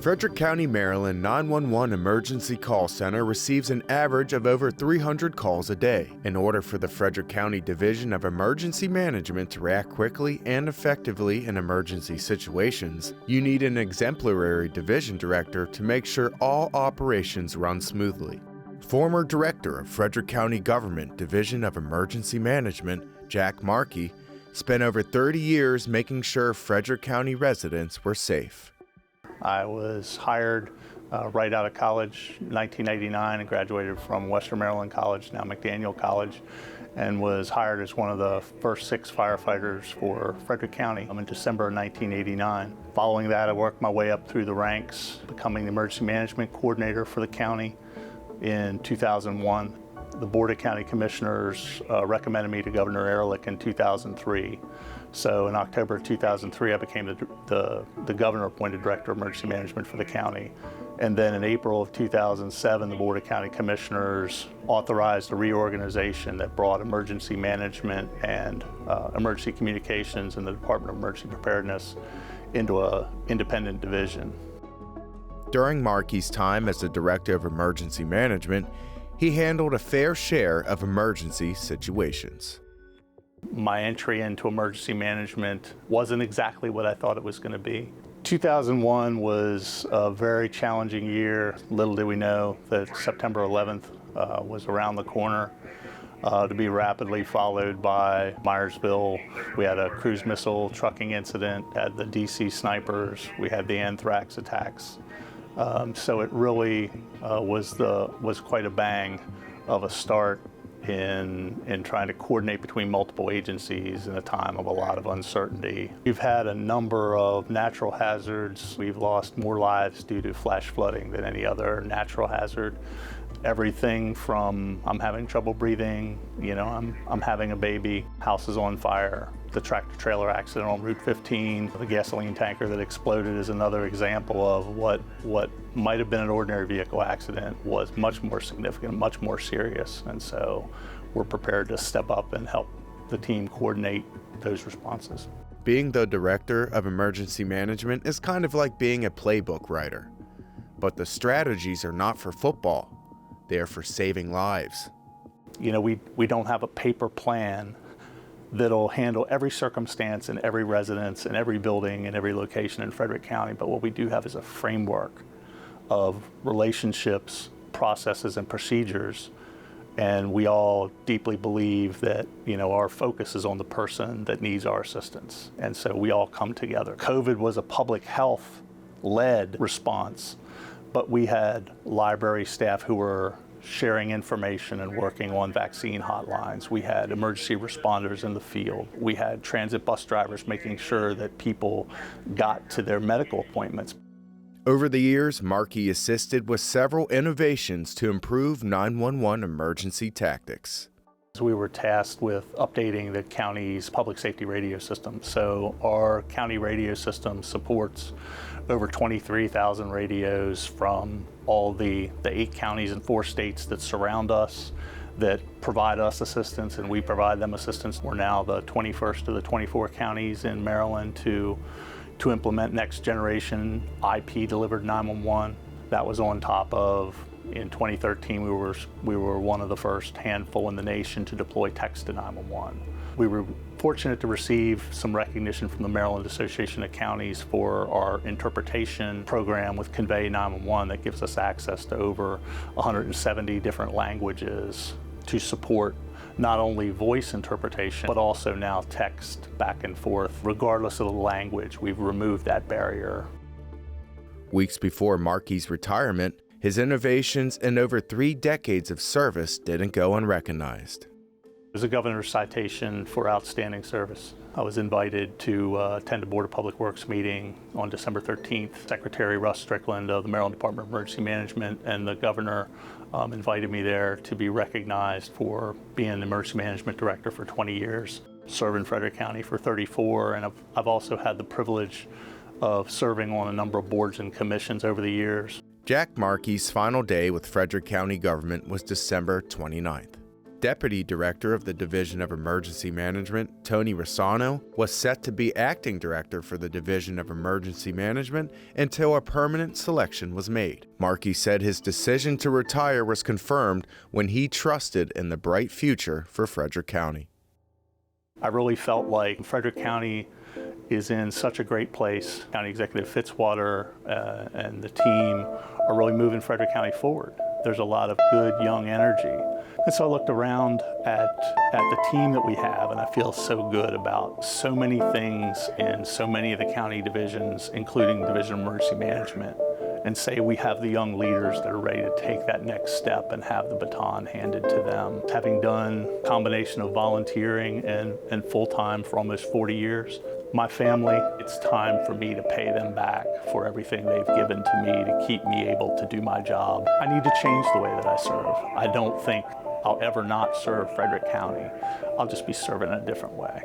Frederick County, Maryland 911 Emergency Call Center receives an average of over 300 calls a day. In order for the Frederick County Division of Emergency Management to react quickly and effectively in emergency situations, you need an exemplary division director to make sure all operations run smoothly. Former Director of Frederick County Government Division of Emergency Management, Jack Markey, spent over 30 years making sure Frederick County residents were safe. I was hired right out of college in 1989 and graduated from Western Maryland College, now McDaniel College, and was hired as one of the first 6 firefighters for Frederick County in December of 1989. Following that, I worked my way up through the ranks, becoming the emergency management coordinator for the county in 2001. The Board of County Commissioners recommended me to Governor Ehrlich in 2003. So in October of 2003, I became the governor-appointed Director of Emergency Management for the county. And then in April of 2007, the Board of County Commissioners authorized a reorganization that brought emergency management and emergency communications and the Department of Emergency Preparedness into an independent division. During Markey's time as the Director of Emergency Management, he handled a fair share of emergency situations. My entry into emergency management wasn't exactly what I thought it was going to be. 2001 was a very challenging year. Little did we know that September 11th was around the corner, to be rapidly followed by Myersville. We had a cruise missile trucking incident, had the DC snipers, we had the anthrax attacks. So it really was quite a bang of a start in trying to coordinate between multiple agencies in a time of a lot of uncertainty. We've had a number of natural hazards. We've lost more lives due to flash flooding than any other natural hazard. Everything from I'm having trouble breathing, I'm having a baby, house is on fire, the tractor-trailer accident on Route 15, the gasoline tanker that exploded is another example of what might have been an ordinary vehicle accident was much more significant, much more serious. And so we're prepared to step up and help the team coordinate those responses. Being the Director of Emergency Management is kind of like being a playbook writer. But the strategies are not for football. They are for saving lives. We don't have a paper plan that'll handle every circumstance and every residence and every building and every location in Frederick County, but what we do have is a framework of relationships, processes, and procedures, and we all deeply believe that our focus is on the person that needs our assistance, and so we all come together. COVID was a public health-led response, but we had library staff who were sharing information and working on vaccine hotlines. We had emergency responders in the field. We had transit bus drivers making sure that people got to their medical appointments. Over the years, Markey assisted with several innovations to improve 911 emergency tactics. We were tasked with updating the county's public safety radio system. So our county radio system supports over 23,000 radios from all the 8 counties and 4 states that surround us, that provide us assistance, and we provide them assistance. We're now the 21st of the 24 counties in Maryland to implement next generation IP delivered 911. That was on top of, in 2013, we were one of the first handful in the nation to deploy text to 911. We were fortunate to receive some recognition from the Maryland Association of Counties for our interpretation program with Convey 911 that gives us access to over 170 different languages to support not only voice interpretation, but also now text back and forth. Regardless of the language, we've removed that barrier. Weeks before Markey's retirement, his innovations and over 3 decades of service didn't go unrecognized. It was a governor's citation for outstanding service. I was invited to attend a Board of Public Works meeting on December 13th. Secretary Russ Strickland of the Maryland Department of Emergency Management and the governor invited me there to be recognized for being the Emergency Management Director for 20 years. Served in Frederick County for 34, and I've also had the privilege of serving on a number of boards and commissions over the years. Jack Markey's final day with Frederick County government was December 29th. Deputy Director of the Division of Emergency Management, Tony Rossano, was set to be acting director for the Division of Emergency Management until a permanent selection was made. Markey said his decision to retire was confirmed when he trusted in the bright future for Frederick County. I really felt like Frederick County is in such a great place. County Executive Fitzwater and the team are really moving Frederick County forward. There's a lot of good young energy. And so I looked around at the team that we have, and I feel so good about so many things in so many of the county divisions, including Division of Emergency Management, and say we have the young leaders that are ready to take that next step and have the baton handed to them. Having done a combination of volunteering and full-time for almost 40 years, my family, it's time for me to pay them back for everything they've given to me to keep me able to do my job. I need to change the way that I serve. I don't think I'll ever not serve Frederick County. I'll just be serving in a different way.